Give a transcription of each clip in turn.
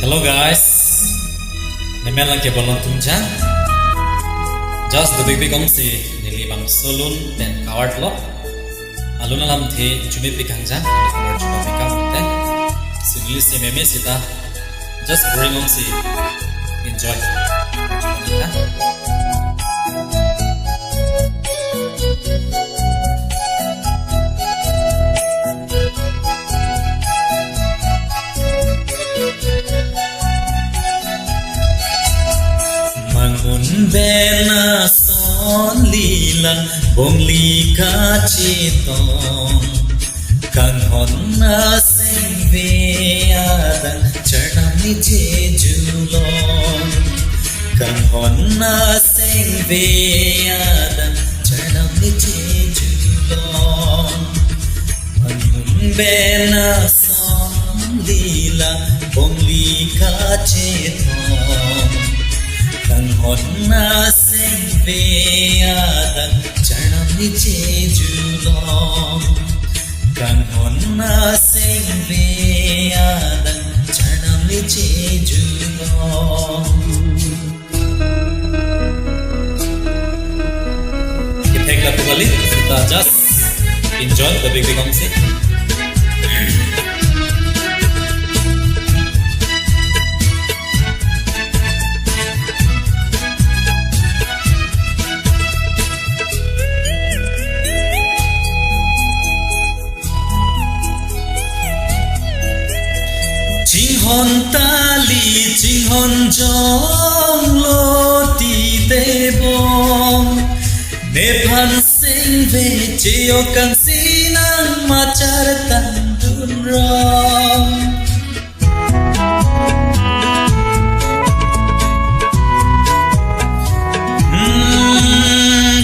Hello guys, namen lang kebolon tumja. Just the big kong si nili bang solun dan kawat lo. Alun alam the cumi pikanja, kamar cuma pikam te. Sinili si meme sita. Just bring on si enjoy. Bena son lilang bong lika chitong kang hon na sing veadan charnam ni jejulon kang hon na sing veadan charnam ni jejulon bena son lilang bong lika chitong kang hon na sing veadan charnam ni jejulon kang hon na sing veadan charnam ni jejulon. Kita klap balik, kita just enjoy the big music. Hon tali ching hon jong lo ti te bom ne phan sing ve cheo kan sinang machar tan dun rom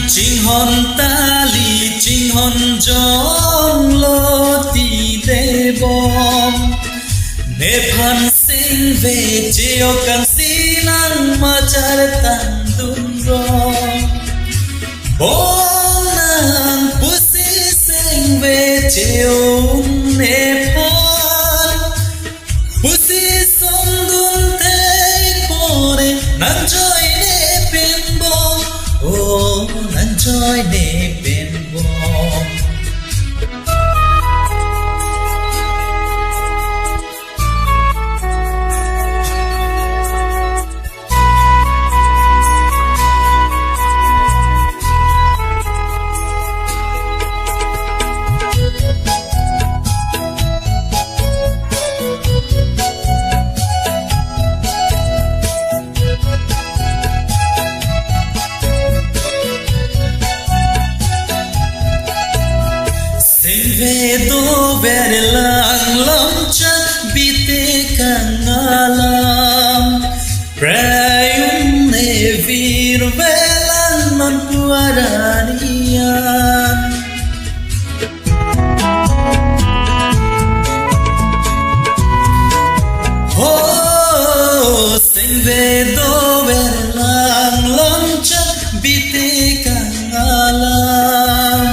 ching hon tali ching hon jong lo ti te bom ne phan sing ve cheo kan sinang machar tan dun rom bonang pusi sing ve cheo ne phan pusi som dun te kore nan joy ne pen bom oh nan joy ne pen bom. Ve do ver lang lam chat bite kangalam prayum ne vir velan non puaranian oh sing ve do ver lang lam chat bite kangalam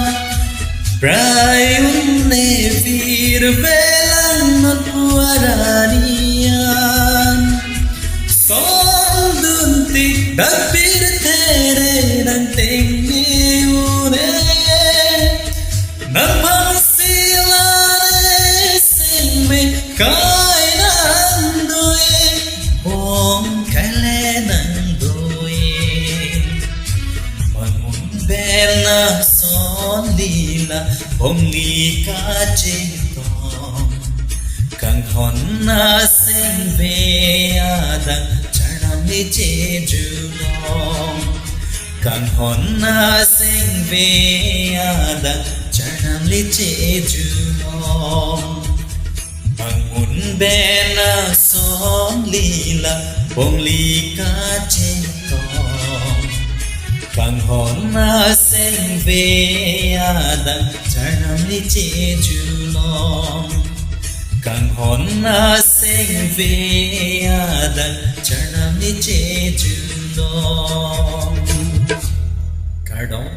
prayum ne vir velan not puaranian son dun tik dapir tere dan ting niune nan pang silane sing me kai nan doi bom kai le nan doi mangun bena son lila bong lika chitong kang hon na sing veadan charnam ni jejulon kang hon na sing veadan charnam ni jejulon mangun bena son lila bong lika chitong kang hon na sing veadan charnam ni jejulon kang hon na sing veadan charnam ni jejulon. Cardon